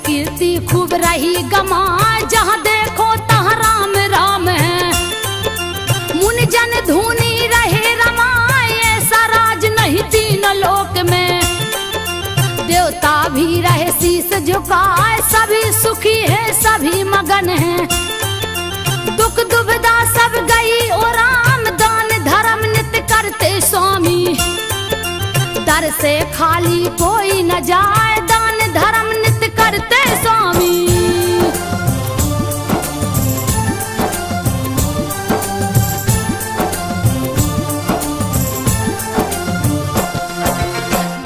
कीर्ति खूब रही गमाए, जहाँ देखो तहाँ राम राम है। मुन जन धुनी रहे रमाए, ऐसा राज नहीं तीन लोक में। देवता भी रहे शीस झुकाए, सभी सुखी है सभी मगन है। दुख दुविधा सब गई और राम, दान धर्म नित्य करते स्वामी। दर से खाली कोई न जाए, दान धर्म नित्य करते स्वामी।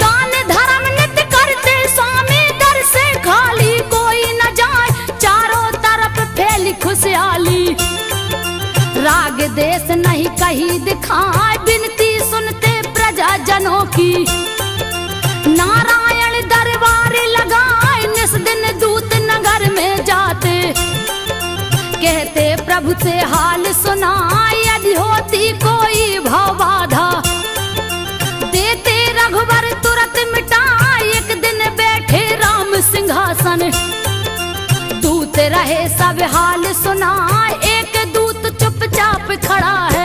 दान धर्म नित्य करते स्वामी, दर से खाली कोई न जाए। चारों तरफ फैली खुशहाली, राग देश नहीं कहीं दिखाए। बिनती सुनते प्रजा जनों की, नारायण दरबार लगाए। निस दिन दूत नगर में जाते, कहते प्रभु से हाल सुनाए। यदि होती कोई भाव बाधा, देते रघुवर तुरंत मिटाए। एक दिन बैठे राम सिंहासन, दूत रहे सब हाल सुनाए। एक दूत चुपचाप खड़ा है,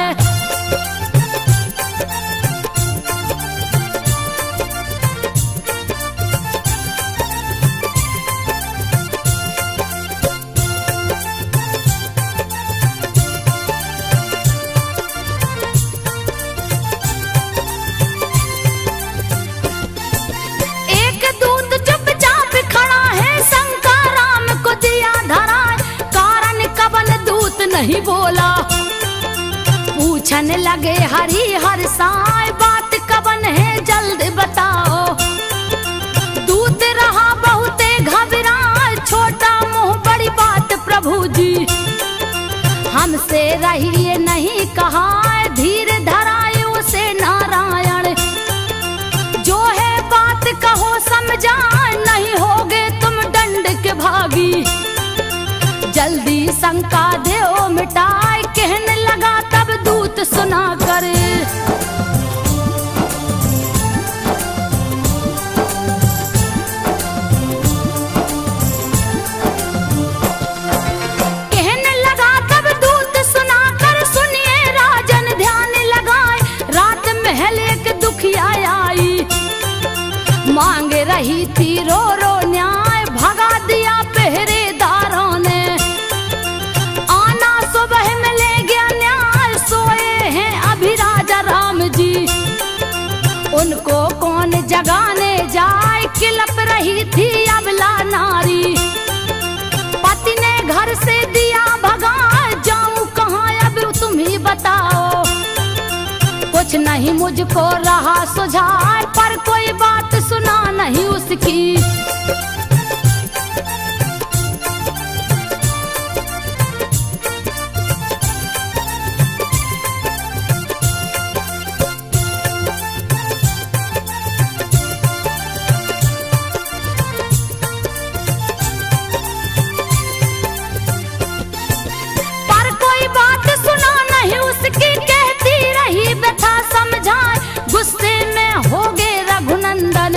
नहीं बोला। पूछने लगे हरि हर साय, बात कबन है जल्द बताओ। दूत रहा बहुते घबराए, छोटा मुंह बड़ी बात प्रभु जी। हमसे रहिए नहीं कहा, धीर धराए उसे नारायण। जो है बात कहो समझाए, नहीं होगे तुम दंड के भागी। जल्दी शंका देओ मिटाए, कहने लगा तब दूत सुना कर। कहने लगा तब दूत सुना कर, सुनिए राजन ध्यान लगाए। रात महल एक दुखिया आई, मांग रही थी रो रो न्याय। भगा दिया पहरेदारों ने, उनको कौन जगाने जाए। किलप रही थी अबला नारी, पति ने घर से दिया भगा। जाऊं कहाँ अब तुम ही बताओ। कुछ नहीं मुझको रहा सुझाए, पर कोई बात सुना नहीं उसकी। गुस्से में हो गए रघुनंदन,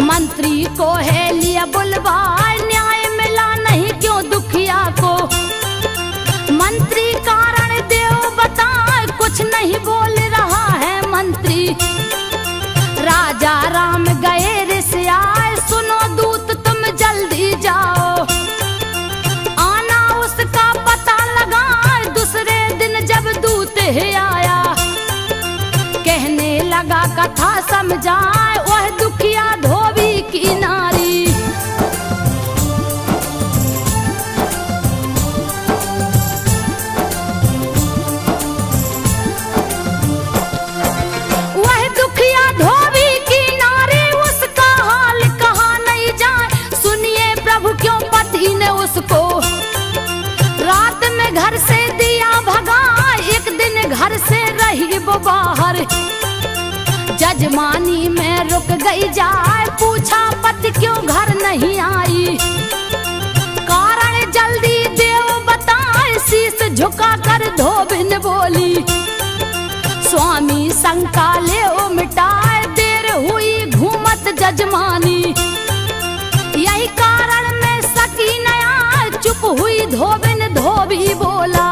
मंत्री को है लिया बुलवाए। न्याय मिला नहीं क्यों दुखिया को, मंत्री राजा राम गए रिसियाए, सुनो दूत तुम जल्दी जाओ, आना उसका पता लगा। दूसरे दिन जब दूत है आया, कहने लगा कथा समझाए, वह दुखिया धोबी की नारी। वह दुखिया धोबी की नारी, उसका हाल कहा नहीं जाए। सुनिए प्रभु क्यों पति ने उसको रात में घर से दिया भगा। एक दिन घर से रही वो बाहर, जजमानी में रुक गई जाए। पूछा पति क्यों घर नहीं आई, कारण जल्दी देव बताए। शीश झुका कर धोबिन बोली, स्वामी शंका ले ओ मिटाए। देर हुई घूमत जजमानी, यही कारण में सकी नया। चुप हुई धोबिन, धोबी बोला,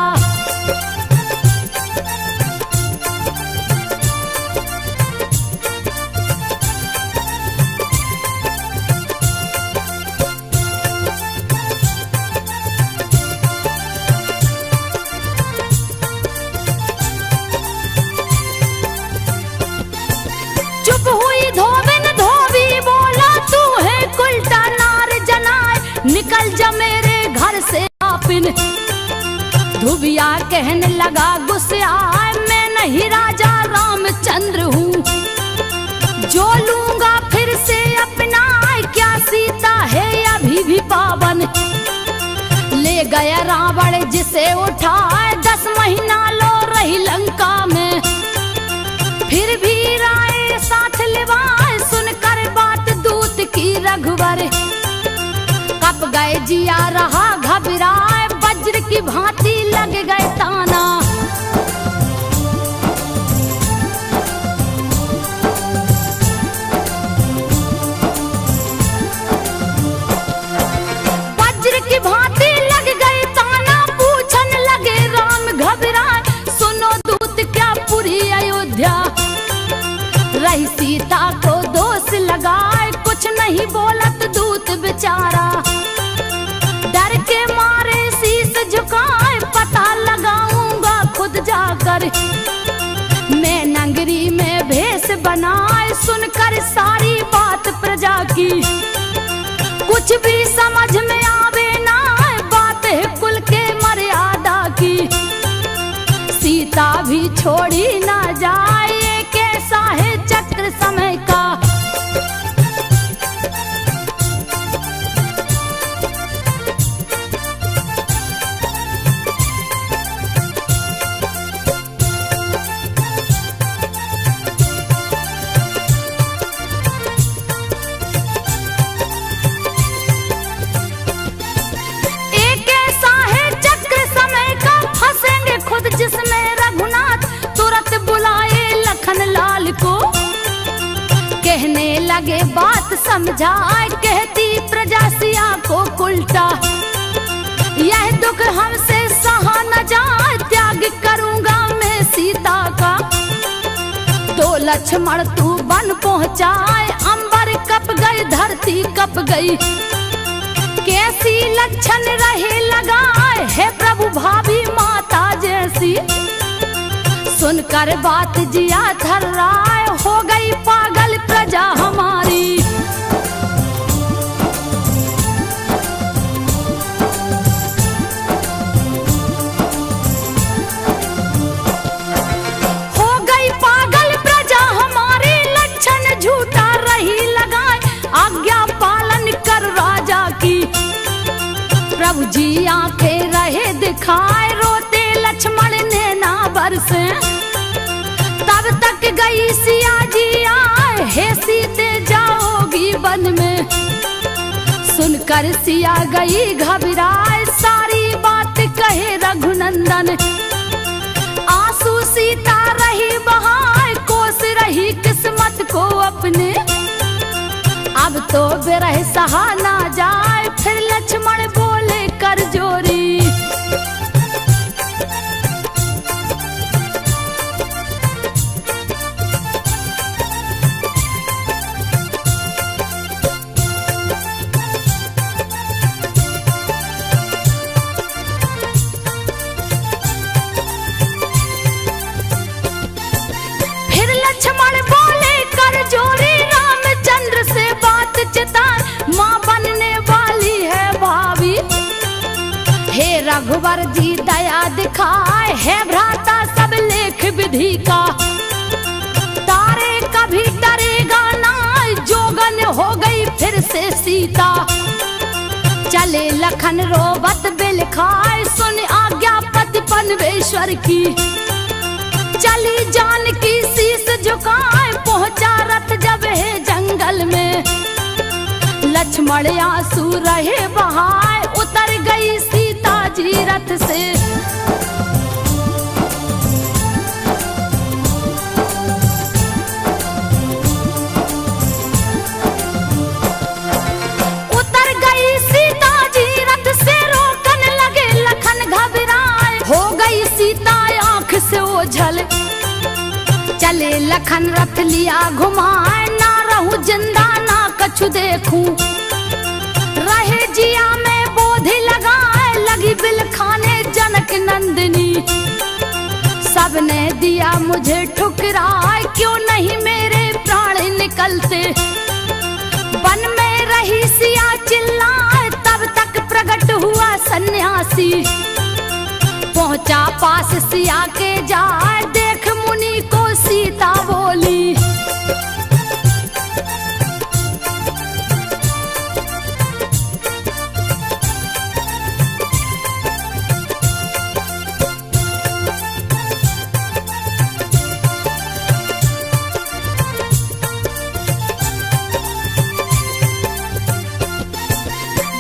चुप हुई धोबिन, धोबी बोला, तू है कुलटा नार जनाए, निकल जा मेरे घर से आपिन। धुबिया कहने लगा गुस्साए, मैं नहीं राजा रामचंद्र हूँ, जो लूंगा फिर से अपना। क्या सीता है अभी भी पावन, ले गया रावण जिसे उठाए। 10 महीना लो रही लंका में, फिर भी राय साथ लिवाए। सुनकर बात दूत की रघुवर, कब गए जिया रहा घबराए। वज्र की भांति लग गए ताना, वज्र की भांति लग गए ताना। पूछन लगे राम घबराए, सुनो दूत क्या पूरी अयोध्या। रही सीता को दोष लगाए, कुछ नहीं बोलत दूत बेचारा। डर के मारे शीश झुकाए, पता लगाऊंगा खुद जाकर। मैं नगरी में भेष बनाए, सुनकर सारी बात प्रजा की। कुछ भी समझ में आवे ना, बात है कुल के मर्यादा की। सीता भी छोड़ी ना जाए, कैसा है चक्र समय का। एक ऐसा है चक्र समय का, फंसेंगे खुद जिसमें रघुनाथ। तुरंत बुलाए लखन लाल को, कहने लगे बात समझाए। कहती प्रजा सिया को उल्टा, यह दुख हमसे सहा न जाए। त्याग करूंगा मैं सीता का, तो लक्ष्मण तू बन पहुंचाए। अंबर कप गई, धरती कप गई, कैसी लक्षण रहे लगाए। है प्रभु भाभी माता जैसी, सुनकर बात जिया थर्राए। हो गई पागल प्रजा हमारी, हो गई पागल प्रजा हमारी। लक्षण झूठा रही लगाए, आज्ञा पालन कर राजा की। प्रभु जी आंखें रहे दिखाए, रोते लक्ष्मण ने ना बरसे। तब तक गई सिया जी आए, हे सीते जाओगी वन में। सुनकर सिया गई घबराए, सारी बात कहे रघुनंदन। आंसू सीता रही बहाए, कोस रही किस्मत को अपने। अब तो विरह सहा ना जाए, फिर लक्ष्मण बोले कर जोरी। वर जी दया दिखाए है भ्राता सब लेख विधि का। तारे कभी डरेगा ना जोगन हो गई फिर से सीता। चले लखन रोबत बिल खाए सुन आज्ञा पति पनवेश्वर की। चली जानकी शीस झुकाए पहुंचा रथ जब है जंगल में। लक्ष्मण आंसू रहे बहाए उतर गई सीता जी रथ से। उतर गई सीता जी रथ से रोकन लगे लखन घबराए। हो गई सीता आंख से ओझल। चले लखन रथ लिया घुमाए ना रहूं जिंदा ना कछु देखूं। रहे जिया में बोधि लगाए लगी बिल खाने जनक नंदिनी। सबने दिया मुझे ठुकराए क्यों नहीं मेरे प्राण निकलते। वन में रही सिया चिल्लाए तब तक प्रकट हुआ सन्यासी। पहुंचा पास सिया के जाए देख मुनि को सीता बोली।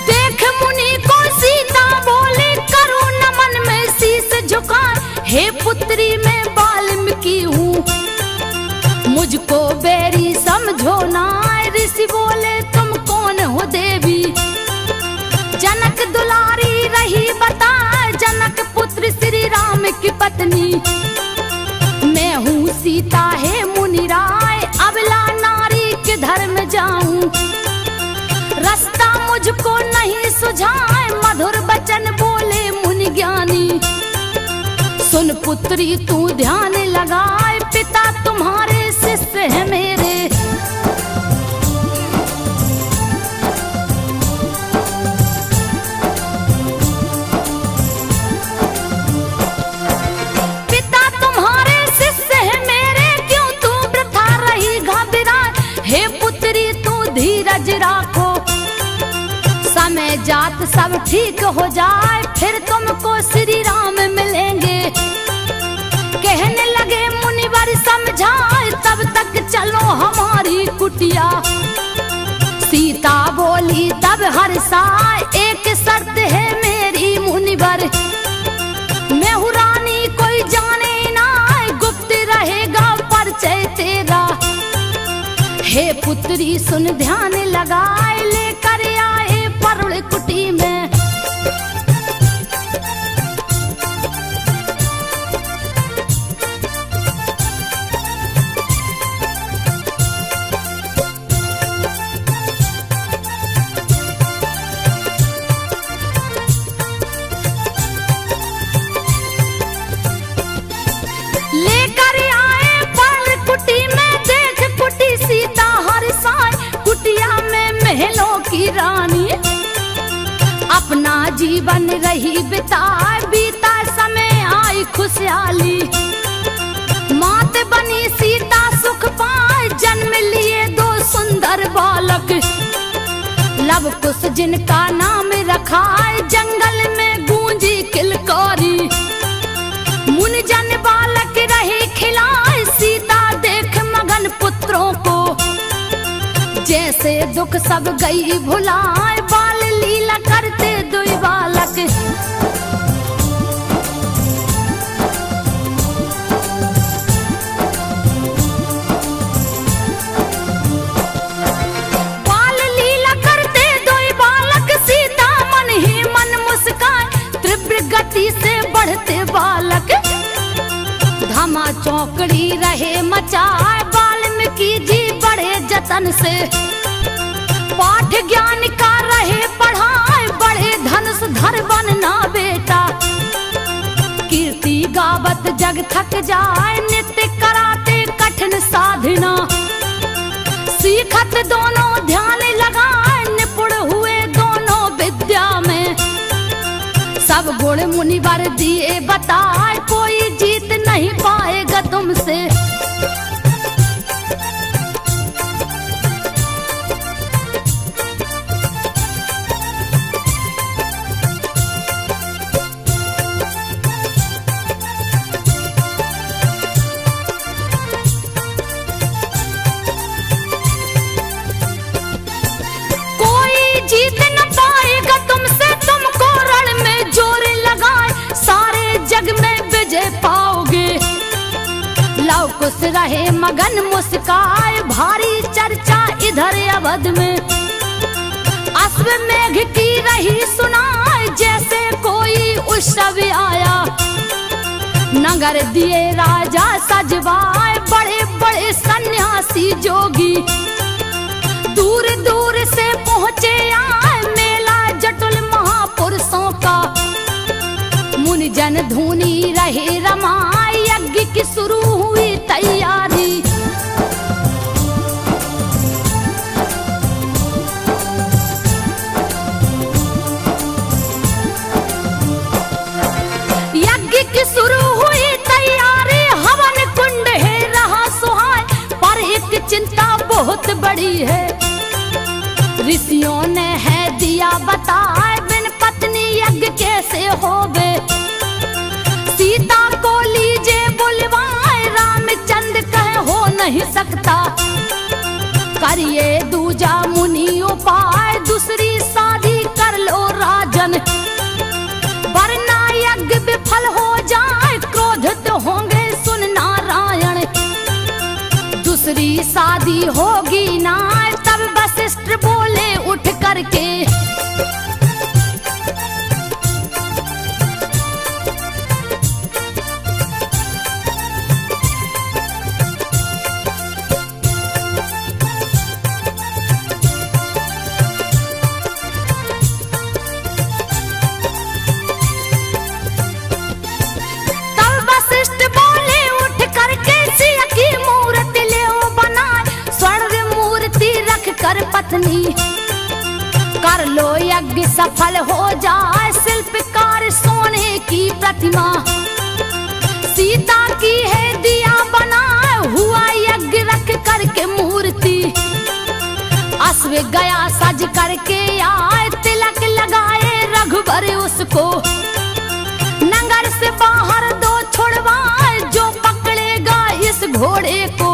देख मुनि को सीता बोली करूं नमन में शीस झुकाए। हे पुत्री मैं वाल्मीकि हूँ मुझको बेरी समझो ना। ऋषि बोले तुम कौन हो देवी। जनक दुलारी रही बता जनक पुत्र श्री राम की पत्नी। मैं हूँ सीता है मुनि राय अबला नारी किधर में जाऊं। रास्ता मुझको नहीं सुझाए मधुर वचन बोले मुनि ज्ञानी। सुन पुत्री तू ध्यान लगाए पिता तुम्हारे शिष्य है मेरे। पिता तुम्हारे शिष्य है मेरे क्यों तू वृथा रही घबराए। हे पुत्री तू धीरज राखो समय जात सब ठीक हो जाए फिर तुमको श्री राम मिलेंगे। कहने लगे मुनिवर समझाए तब तक चलो हमारी कुटिया। सीता बोली तब हर्षाए एक शर्त है मेरी मुनिवर। मैं हूँ रानी कोई जाने ना गुप्त रहेगा परिचय तेरा। हे पुत्री सुन ध्यान लगाए लेकर आए परुण कुटी में। लेकर आए परुण कुटी में देख कुटी सीता हर्षाए। कुटिया में महलों की रानी अपना जीवन रही बिताए। बीता समय आई खुशहाली मात बनी सीता सुख पाए। जन्म लिए दो सुंदर बालक लव कुश जिनका नाम रखा है। जंगल में गूंजी किलकारी मुनि जन बालक रहे खिलाए। सीता देख मगन पुत्रों को जैसे दुख सब गई भुलाए। बाल लीला करते दुई बालक बाल लीला करते दुई बालक। सीता मन ही मन मुस्काए तीव्र गति से बढ़ते बालक। धमा चौकड़ी रहे मचाए वाल्मीकि जी बड़े जतन से। पाठ ज्ञान का रहे पढ़ाए बड़े धनुष धर बनना बेटा। कीर्ति गावत जग थक जाए नित्य कराते कठिन साधना। सीखत दोनों ध्यान लगाए निपुण हुए दोनों विद्या में। सब गुण मुनिवर दिए बताए, कोई जीत नहीं पाएगा तुमसे। जीत न पाएगा तुमसे, तुमको रण में जोर लगाए, सारे जग में विजय पाओगे। लव कुश रहे मगन मुस्काए, भारी चर्चा इधर अवध में। अश्वमेघ की रही सुनाए, जैसे कोई उत्सव आया। नगर दिए राजा सजवाए, बड़े बड़े सन्यासी जोगी। दूर दूर से पहुँचे आए, मेला जटुल महापुरुषों का। मुनि जन धुनी रहे रमाए, यज्ञ की शुरू हुई तैयारी। यज्ञ की शुरू हुई तैयारी, हवन कुंड है रहा सुहाए, पर एक चिंता बहुत बड़ी है। ऋषियों ने है दिया बताए, बिन पत्नी यज्ञ कैसे होवे। सीता को लीजे बुलवाए, रामचंद्र कहे हो नहीं सकता। करिए दूजा मुनि उपाय, दूसरी शादी कर लो राजन। वरना यज्ञ विफल हो जाए, क्रोधित होंगे सुन नारायण। दूसरी शादी होगी ना, तब वशिष्ठ बोले उठ करके। तब वशिष्ठ बोले उठ करके, सिया की मूर्त ले बनाए, स्वर्ण मूर्ति रख कर पत्नी। कर लो यज्ञ सफल हो जाए, शिल्पकार सोने की प्रतिमा। सीता की है दिया बनाए, हुआ यज्ञ रख करके मूर्ति। अश्व गया सज करके आए, तिलक लगाए रघुबर उसको। नगर से बाहर दो छुड़वाए, जो पकड़ेगा इस घोड़े को।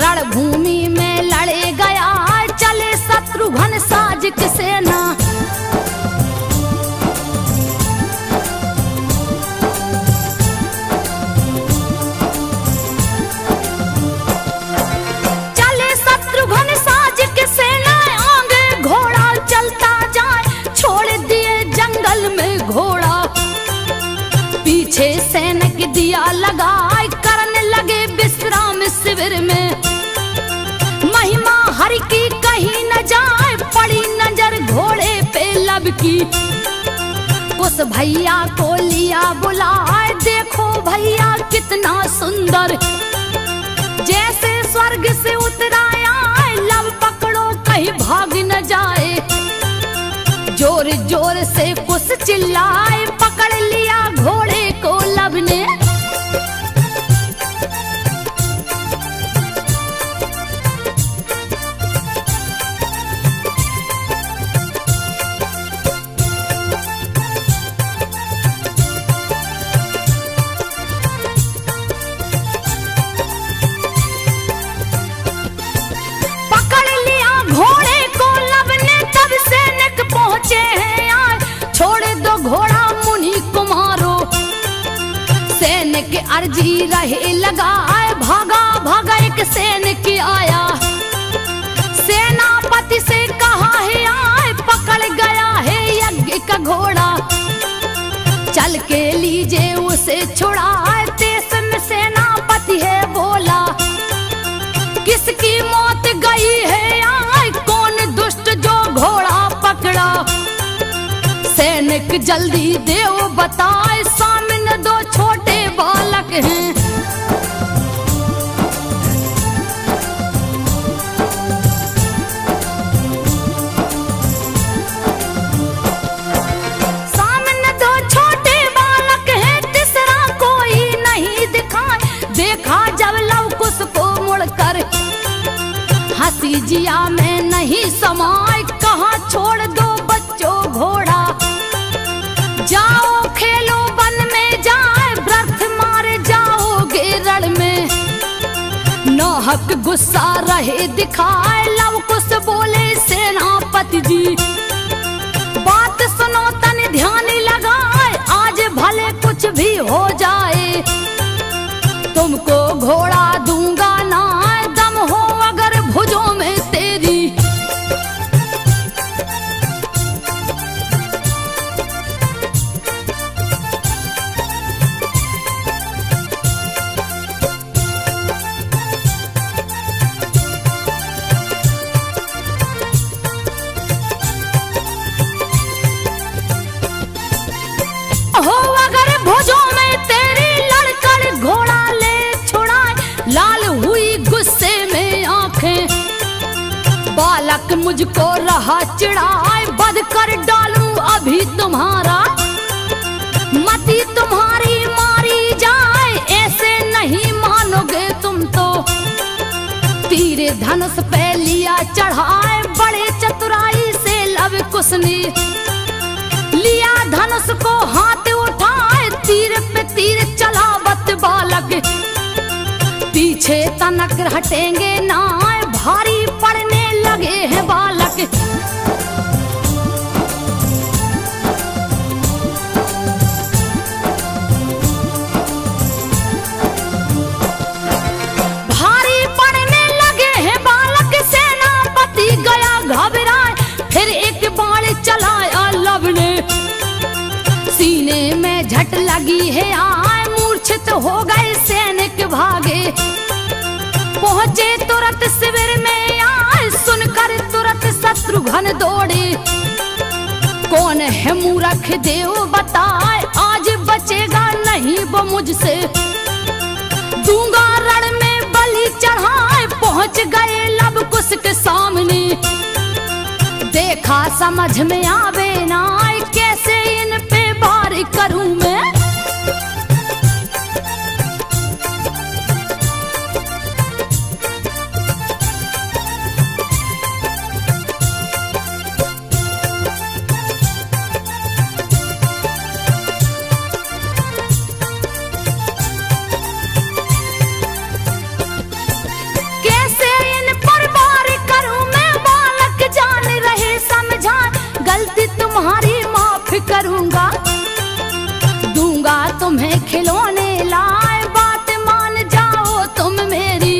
रणभूमि में लड़े गया, चले शत्रुघ्न साज की सेना। चले शत्रुघ्न साज की सेना, आगे घोड़ा चलता जाए, छोड़ दिए जंगल में घोड़ा। पीछे सैनिक दिया लगाए, करने लगे विश्राम शिविर में। महिमा हरि की कहीं न जाए, पड़ी नजर घोड़े पे लब की। उस भैया को लिया बुलाए, देखो भैया कितना सुंदर। जैसे स्वर्ग से उतराया, लब पकड़ो कहीं भाग न जाए। जोर जोर से कुछ चिल्लाए, पकड़ लिया घोड़े को लब ने। के अर्जी रहे लगाए, भागा भागा एक सैनिक आया। सेनापति से कहा है आए, पकड़ गया है यज्ञ का घोड़ा। चल के लीजे उसे छुड़ाए, देश में सेनापति है बोला। किसकी मौत गई है आए, कौन दुष्ट जो घोड़ा पकड़ा। सैनिक जल्दी देव बताए, सामने दो छोटे बालक हैं। सामने जिया में नहीं समाए, कहाँ छोड़ दो बच्चों घोड़ा। जाओ खेलो वन में जाए, व्रत मारे जाओगे रण में। नाहक गुस्सा रहे दिखाए, लव कुश बोले सेनापति जी। बात सुनो तन ध्यान लगाए, आज भले कुछ भी हो जाए। तुमको घोड़ा दूंगा ना, दम हो अगर भुजों में तेरी। हो अगर भुजों में तेरी, लड़कर घोड़ा ले छुड़ाए। लाल हुई गुस्से में आंखें, बालक मुझको रहा चिढ़ाए। बध कर डालूं अभी तुम्हारा, मती तुम्हारी मारी जाए। ऐसे नहीं मानोगे तुम तो। तीर धनुष पे लिया चढ़ाए, बड़े चतुराई से लव कुश ने। लिया धनुष को हाथ उठाए, तीर पे तीर चलावत बालक। पीछे तनक हटेंगे ना, भारी पड़ने लगे हैं बालक। भारी पड़ने लगे हैं बालक, सेनापति गया घबराए। फिर एक बाण चलाया लव ने, सीने में झट लगी है आए। मूर्छित हो गए सैनिक भागे, पहुंचे तुरंत शिविर में आए। सुनकर तुरंत शत्रुघ्न दौड़े, कौन है मूर्ख देव बताए। आज बचेगा नहीं वो मुझसे, दूंगा रण में बलि चढ़ाए। पहुंच गए लव कुश के सामने, देखा समझ में आवे ना, कैसे इन पे वार करूं मैं। कैसे इन पर वार करूं मैं, बालक जान रहे समझा। गलती तुम्हारी माफ करूंगा, दूंगा तुम्हें खिलौने लाए। बात मान जाओ तुम मेरी,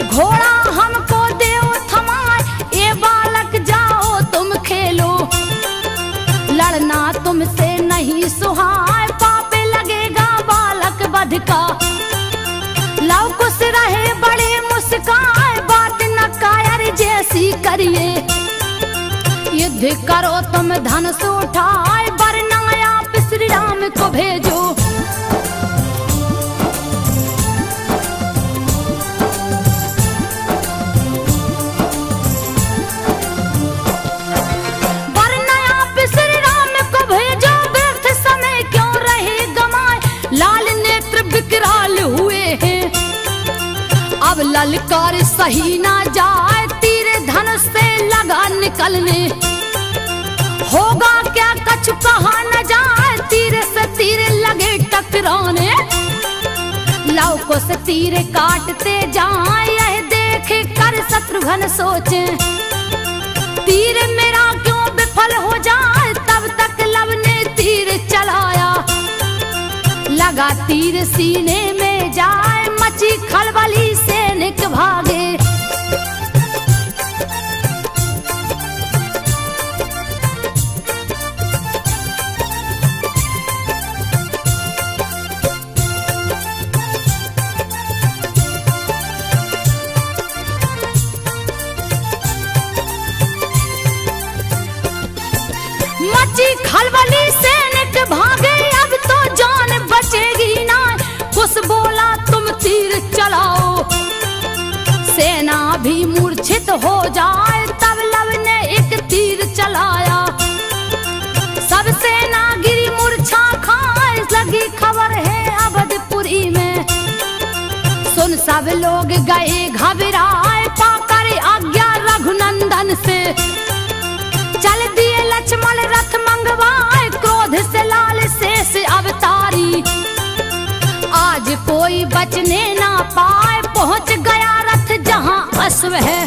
घोड़ा हमको देओ थमाए। ये बालक जाओ तुम खेलो, लड़ना तुमसे नहीं सुहाए। पापे लगेगा बालक वध का, लव कुश रहे बड़े मुस्काए। बात न कायर जैसी करिए, युद्ध करो तुम धनुष उठाए। वरना आप श्री राम को भेजो। वरना आप श्री राम को भेजो, व्यर्थ समय क्यों रहे गमाए। लाल नेत्र विकराल हुए हैं, अब ललकार सही ना जाए। तीर धनुष से लगा निकलने, होगा क्या कछु कहा न जाए। तीर से तीर लगे टकराने, लव कुश तीर काटते जाए। यह देख कर शत्रुघ्न सोचे, तीर मेरा क्यों विफल हो जाए। तब तक लव ने तीर चलाया, लगा तीर सीने में जाए। मची खलबली सैनिक भागे, मची खलबली सैनिक भागे। अब तो जान बचेगी ना, कुश बोला तुम तीर चलाओ। सेना भी मूर्छित हो जाए, तब लव ने एक तीर चलाया। सब सेना गिरी मूर्छा खाए, लगी खबर है अवधपुरी में। सुन सब लोग गए घबराए, पाकर से। चल दिए लक्ष्मण रथ मंगवाए, क्रोध से लाल शेष अवतारी। आज कोई बचने ना पाए, पहुंच गया रथ जहां अश्व है।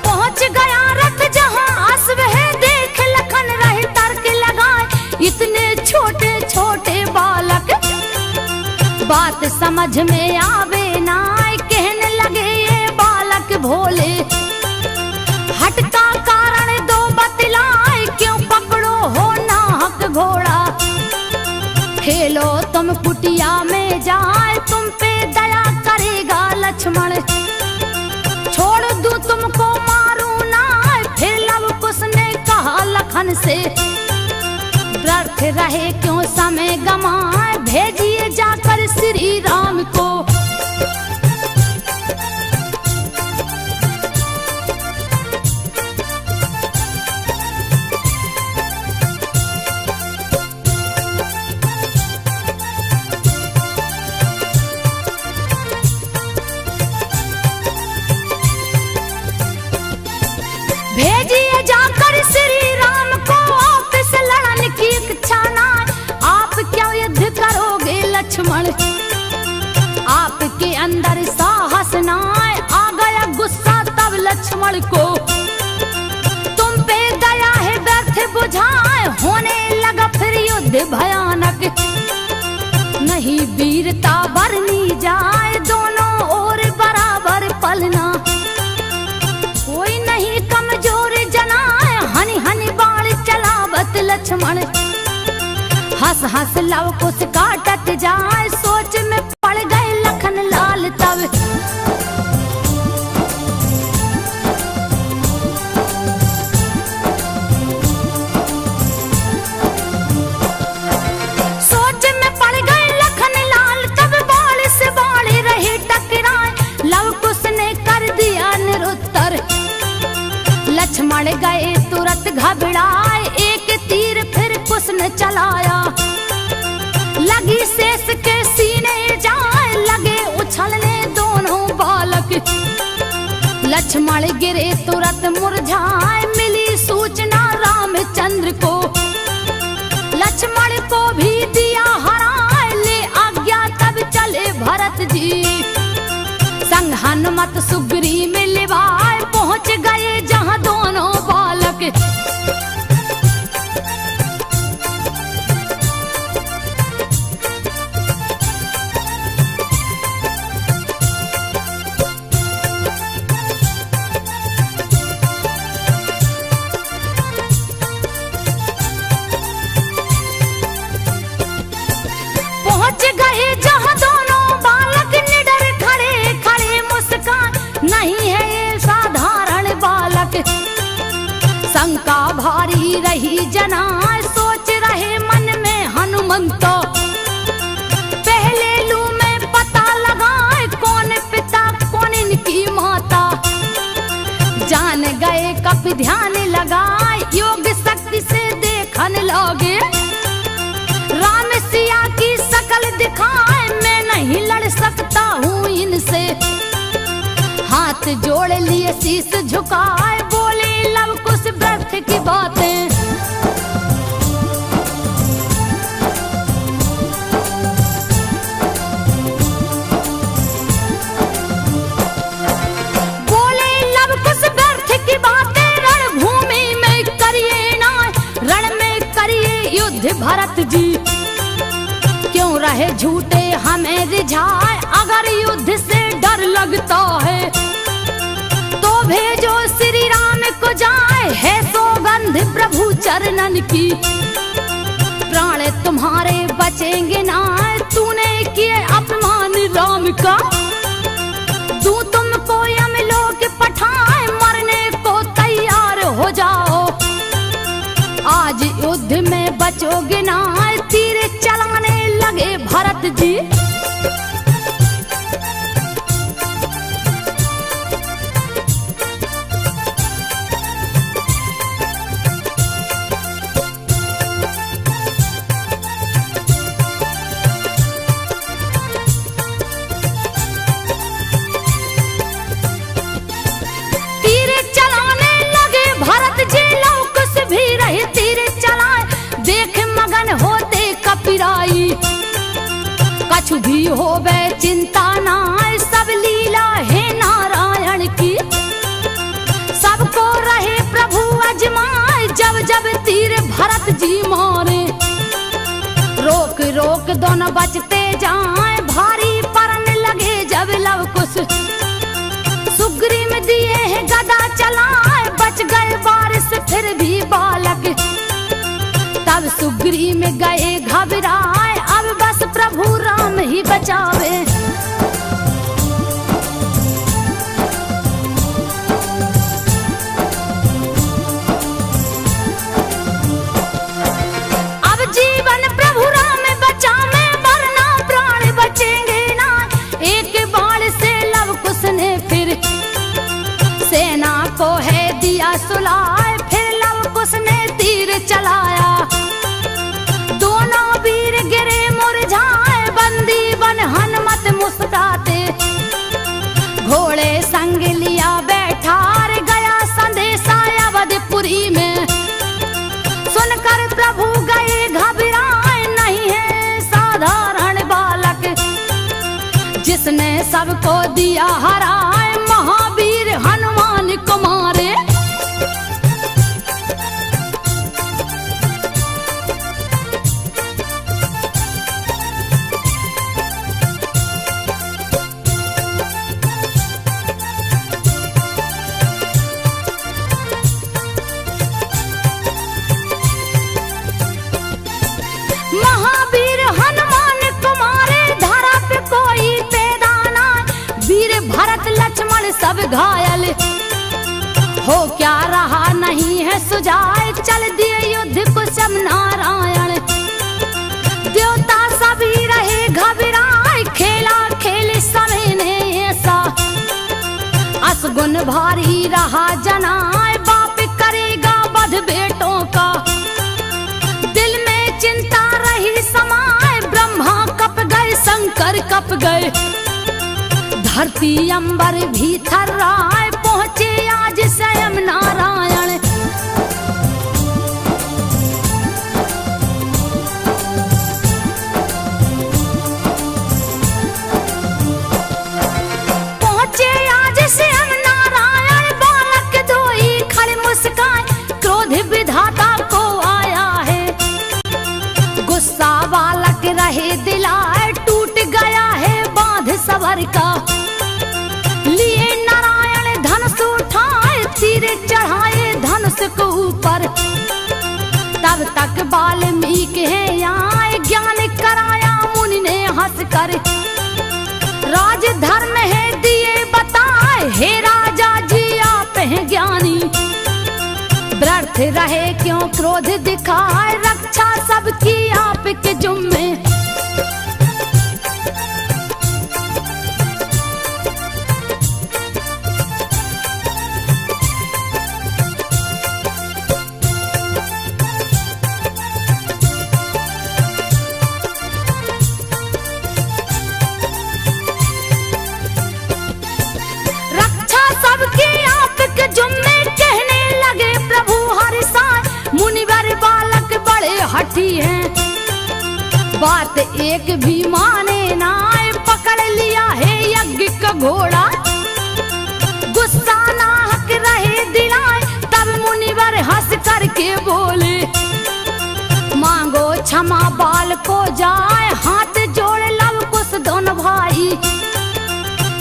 पहुंच गया रथ जहां अश्व है, देख लखन रहे तर्क लगाए, इतने छोटे छोटे बालक बात समझ में आवे ना। कहने लगे ये बालक भोले, हट का कारण दो बतलाए, क्यों पकड़ो हो नाहक घोड़ा। खेलो तुम कुटिया में जाए, तुम पे दया करेगा लक्ष्मण। छोड़ दूं तुमको मारू ना, फिर लव कुश ने कहा लखन से। व्यर्थ रहे क्यों समय गमाए, भेजिए जाकर श्री राम को। भेजिए जाकर श्री राम को, आपसे लड़न की इच्छा ना। आप क्या युद्ध करोगे लक्ष्मण, आपके अंदर साहस ना। आ गया गुस्सा तब लक्ष्मण को, तुम पे दया है व्यर्थ बुझाए। होने लगा फिर युद्ध भयानक, नहीं वीरता बरनी जाए, दोनों ओर बराबर पलना। कोई नहीं कमजोर जनाए, हनी हनी बाण चलावत लक्ष्मण। हंस हंस लव कुश काटत जाए, सोच में पड़ गए लखन लाल तब। सोच में पड़ गए लखन लाल तब, बाल से बाल रहे टकराए, लव कुश ने कर दिया निरुत्तर। लक्ष्मण गए तुरंत घबराए, एक तीर फिर कुश ने चलाया। लगी शेष के सीने जाए, लगे उछलने दोनों बालक। लक्ष्मण गिरे तुरंत मुरझाए, मिली सूचना रामचंद्र को। लक्ष्मण को भी दिया हराए, ले आज्ञा तब चले भरत जी। संग हनुमत सुग्रीव मिलवाए, पहुंच गए जहां दोनों बालक। पहुंच गए जहां दोनों बालक, निडर खड़े खड़े मुस्कान। नहीं है ये साधारण बालक, शंका भारी रही जना। सोच रहे मन में हनुमंत, पहले लू में पता लगाए, कौन पिता कौन इनकी माता। जान गए कब ध्यान लगाए, योग शक्ति से देखन लगे। राम सिया की शकल दिखाए, मैं नहीं लड़ सकता हूँ इनसे। हाथ जोड़ लिए शीश झुकाए, बोले लव कुश व्यर्थ की बातें। बोले लव कुश व्यर्थ की बातें, रणभूमि में करिए ना, रण में करिए युद्ध भरत जी। क्यों रहे झूठे हमें रिझाए, अगर युद्ध से डर लगता है तो भेजो श्री राम को जाए। है सौगंध प्रभु चरणन की, प्राण तुम्हारे बचेंगे ना। तूने किए अपमान राम का, तू तुमको यमलोक पठाए, मरने को तैयार हो जाओ। आज युद्ध में बचोगे ना, तीर चलाने लगे भरत जी। की होवे चिंता नाय, सब लीला है नारायण की। सबको रहे प्रभु अजमाए, जब जब तीर भरत जी मारे। रोक रोक दोनों बचते जाए, भारी परन लगे जब लव कुश। सुग्रीव दिए है गदा चलाए, बच गए बारिश फिर भी बालक। तब सुग्रीव में गए घबराए, अब बस प्रभु राम ही बचावे। अब जीवन प्रभु राम बचावे, वरना प्राण बचेंगे ना। एक बाण से लव कुश ने फिर सेना को है दिया सुलाए, फिर लव कुश ने तीर चलाया। दोनों वीर गिरे मुरझाए, बंदी बन हनुमत मुस्कुराते। घोड़े संग लिया बैठार, गया संदेशा अवधपुरी में। सुनकर प्रभु गए घबराए, नहीं है साधारण बालक। जिसने सबको दिया हराए, महावीर हनुमान को मारे। महावीर हनुमान कुमारे, धरा पे कोई पैदा ना। वीर भरत लक्ष्मण सब घायल, हो क्या रहा नहीं है सुजाए। चल दिए युद्ध कुशम नारायण, देवता सभी रहे घबराए। खेला खेल समय ने ऐसा, असगुन भारी रहा जनाए। बाप करेगा वध बेटों का, दिल में चिंता रही समाए। ब्रह्मा कप गए, शंकर कप गए, धरती अंबर भी थर्राए। पहुंचे आज स्वयं नारायण, पहुंचे आज स्वयं नारायण। बालक धोई खड़े मुस्कान, क्रोध विधाता को आया है। गुस्सा बालक रहे दिलाए, टूट गया है बांध सबर का। लिए नारायण धनुष उठाए, तीर चढ़ाए धनुष को ऊपर। तब तक वाल्मीकि है आए, ज्ञान कराया मुनि ने हंस कर। राज धर्म है दिए बताए, हे राजा जी आप हैं ज्ञानी। व्यर्थ रहे क्यों क्रोध दिखाए, रक्षा सबकी आपके जुम्मे। रक्षा सबकी आपके जुम्मे, कहने लगे प्रभु हरि साय। मुनिवर बालक बड़े हठी हैं, बात एक भी माने ना। पकड़ लिया है यज्ञ का घोड़ा, गुस्सा नाहक रहे दिलाए। तब मुनिवर हंस करके बोले, मांगो क्षमा बाल को जाए। हाथ जोड़ लव कुश दोनों भाई,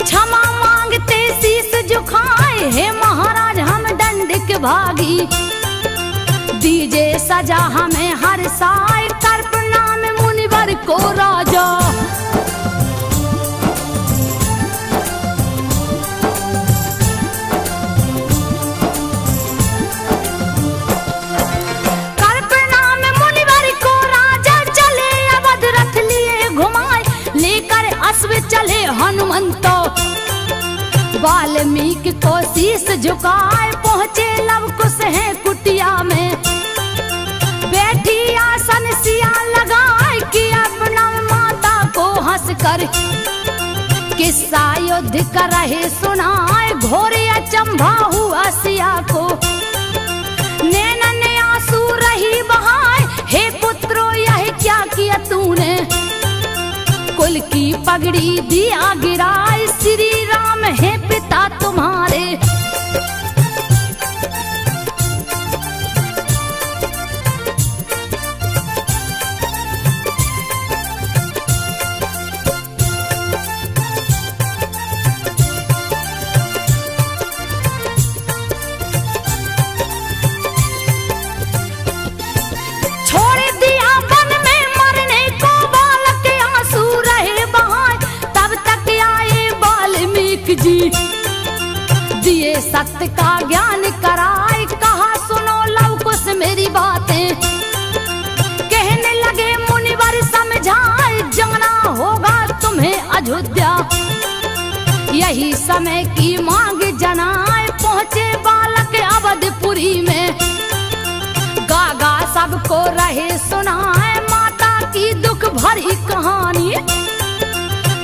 क्षमा मांगते शीस झुकाए। हे महाराज हम दंड के भागी, दीजे सजा हमें हर साय। कर प्रणाम मुनिवर को राजा, कर प्रणाम मुनिवर को राजा। चले अवध रथ लिए घुमाए, लेकर अश्व चले हनुमंतो। वाल्मीकि को शीस झुकाए, पहुंचे लव कुश है कुटिया में। बैठी आसन सिया लगाए, किया प्रणाम माता को हंस कर। किस्सा युद्ध कर रहे सुनाए, घोर अचंभा हुआ सिया को। नैनन आंसू रही बहाए, हे पुत्रो यह क्या किया तूने। कुल की पगड़ी दिया गिराए, श्री राम है पिता तुम्हारे। दिए सत्य का ज्ञान कराए, कहा सुनो लव कुश मेरी बातें। कहने लगे मुनिवर समझाए, जाना होगा तुम्हें अयोध्या। यही समय की मांग जनाए, पहुंचे बालक अवधपुरी में। गागा सबको रहे सुनाए, माता की दुख भरी कहानी।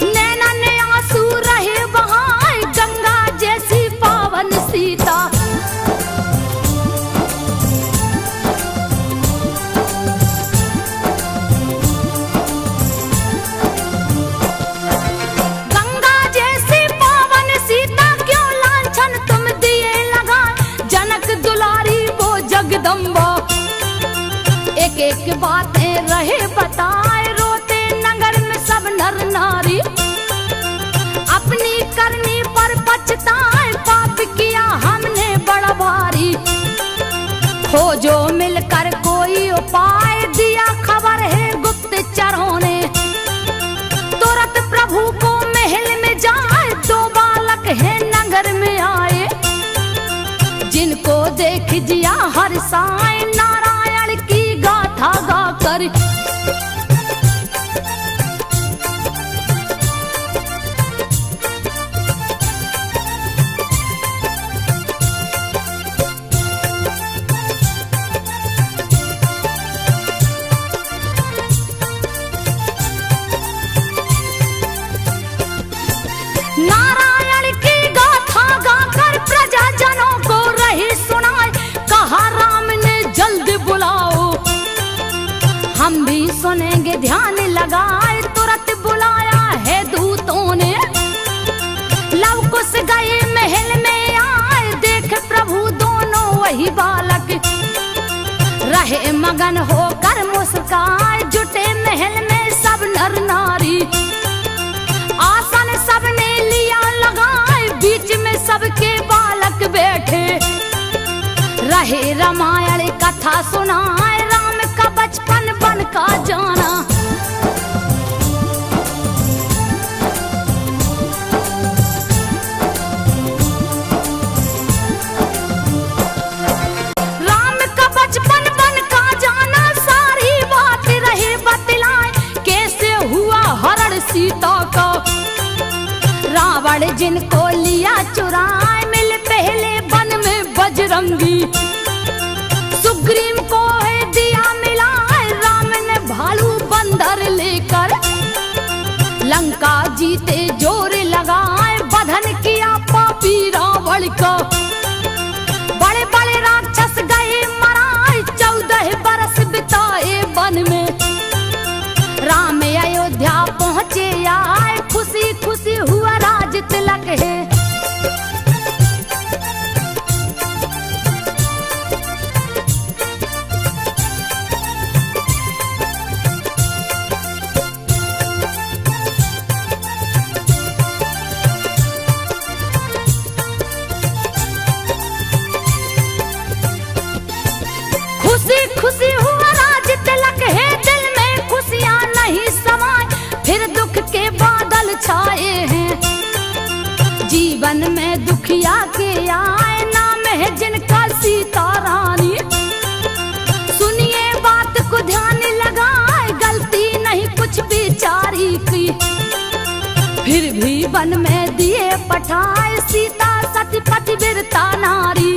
नैना ने आंसू रहे बहाए, गंगा जैसी पावन सीता। गंगा जैसी पावन सीता क्यों लांछन तुम दिए लगा, जनक दुलारी वो जगदम्बा। एक एक बातें रहे बताए, रोते नगर में सब नर नारी। अपनी करनी पर पछताए, पाप किया हमने बड़ा भारी। खोजो मिलकर कोई उपाय, दिया खबर है गुप्तचरों ने। तुरंत प्रभु को महल में जाए, दो बालक है नगर में आए। जिनको देख जिया हर्षाए, नारायण की गाथा गाकर। नारायण की गाथा गाकर प्रजाजनों को रही सुनाए, कहा राम ने जल्द बुलाओ। हम भी सुनेंगे ध्यान लगाए, तुरंत बुलाया है दूतों ने। लव कुश गए महल में आए, देख प्रभु दोनों वही बालक। रहे मगन होकर मुस्काए, जुटे महल में सब नर नारी। आसन सबने लिया लगाए, बीच में सबके बालक बैठे। रहे रामायण कथा सुनाए, राम का बचपन बन का जाना। राम का बचपन बन का जाना, सारी बात रहे बतलाए। कैसे हुआ हरण सीता का, रावण जिनको लिया चुराए। मिल पहले वन में बजरंगी, सुग्रीव को है दिया मिलाए। राम ने भालू बंदर लेकर, लंका जीते जोर लगाए। बधन किया पापी रावण का, बड़े बड़े राक्षस गए मराए। 14 बरस बिताए वन में, राम अयोध्या पहुँचे आए। खुशी खुशी हुआ राज तिलक है। खुशी खुशी हुआ राज तिलक है, दिल में खुशियाँ नहीं समाए। फिर दुख के बादल छाए हैं, जीवन में दुखिया के आए। नाम है जिनका सीता रानी। सुनिए बात को ध्यान लगाए, गलती नहीं कुछ बेचारी की। फिर भी वन में दिए पठाए, सीता सती पतिव्रता नारी।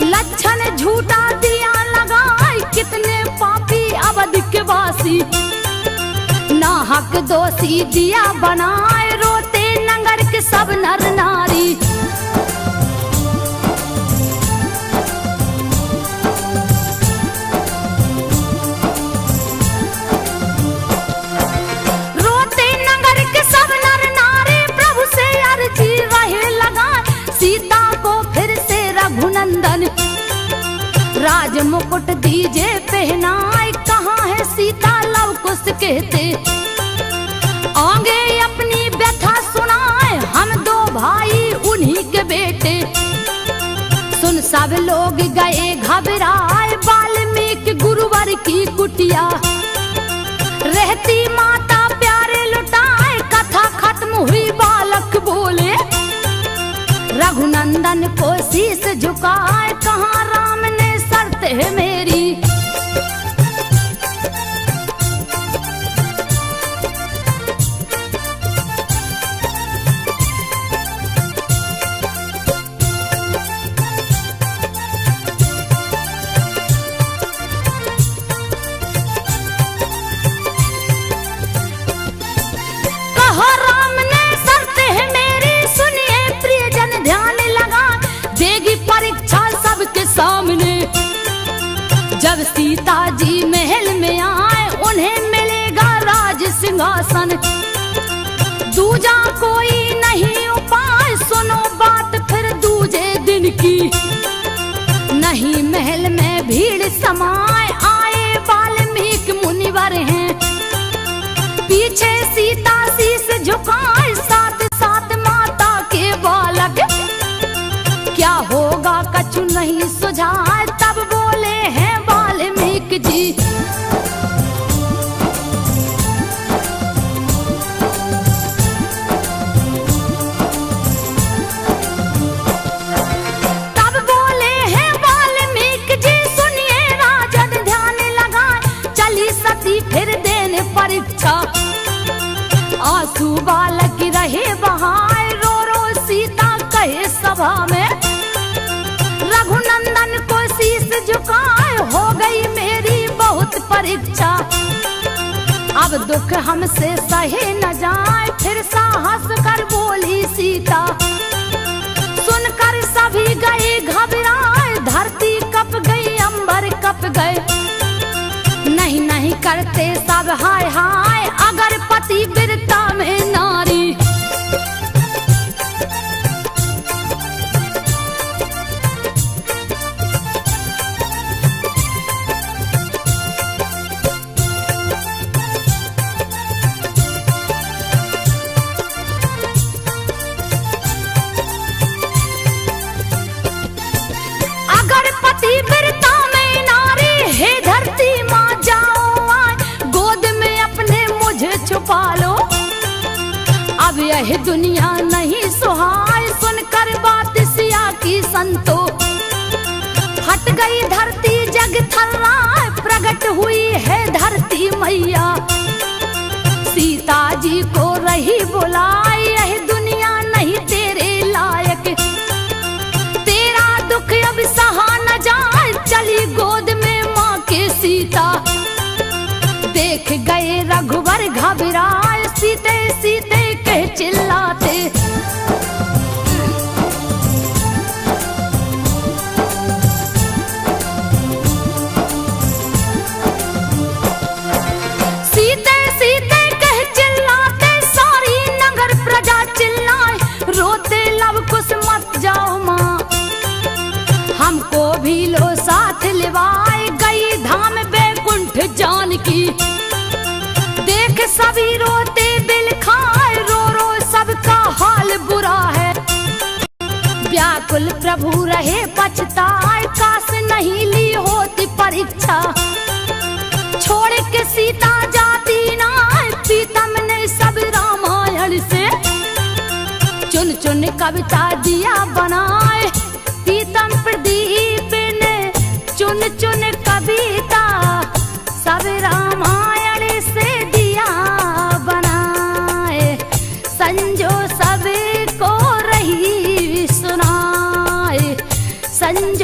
लक्षण झूठा दिया लगाए, कितने पापी अवध के वासी। नाहक दोषी दिया बनाए, रोते नगर के सब नर नारी। रोते नगर रघुनंदन, राज मुकुट दीजे पहनाए, कहाँ है सीता लव कुश कहते। आगे अपनी व्यथा सुनाए, हम दो भाई उन्हीं के बेटे। सुन सब लोग गए घबराए, वाल्मीकि गुरुवर की कुटिया। रहती माता प्यारे लुटाए, कथा खत्म हुई बालक बोले। रघुनंदन को शीश झुकाए, कहाँ राम ने शर्त है मेरी। सामने जब सीता जी महल में आए, उन्हें मिलेगा राज सिंहासन। दूजा कोई नहीं उपाय, सुनो बात फिर दूजे दिन की। नहीं महल में भीड़ समाए, आए वाल्मीकि मुनिवर हैं। पीछे सीता शीश झुकाए, साथ साथ माता के बालक। क्या होगा कछु नहीं सुझाए, तब बोले हैं वाल्मीकि जी। तब बोले हैं वाल्मीकि जी, सुनिए राजन ध्यान लगाए। चली सती फिर देने परीक्षा, आंसू बालक रहे बहाए। रो रो सीता कहे सभा में, रघुनंदन को शीश झुकाए, हो गई मेरी बहुत परीक्षा। अब दुख हमसे सहे न जाए, फिर साहस कर बोली सीता। सुनकर सभी गए घबराए, धरती कप गई अंबर कप गए। नहीं नहीं करते सब हाय हाय, अगर पति वीरता में नारी। अब यह दुनिया नहीं सुहाए, सुनकर बात सिया की संतो। हट गई धरती जग थर्राए, प्रकट हुई है धरती मैया। सीता जी को रही बुलाए, यह दुनिया नहीं तेरे लायक। तेरा दुख अब सहा न जाए, चली गोद में माँ के सीता। देख गए रघुवर घबराए, सीते सीते कह चिल्लाते। सीते सीते कह चिल्लाते, सारी नगर प्रजा चिल्लाए। रोते लव कुश मत जाओ माँ, हमको भी लो साथ लिवाए। गई धाम बैकुंठ जानकी, देख सभी रोते बिल खाए। रो रो सबका हाल बुरा है, व्याकुल प्रभु रहे पछताए। काश नहीं ली होती परीक्षा, छोड़ के सीता जाती ना। प्रीतम ने सब रामायण से चुन चुन कविता दिया बनाए। प्रीतम प्रदीप ने चुन चुन कविता सब रामायण से दिया बनाए। संजो सबको रही सुनाए, संजो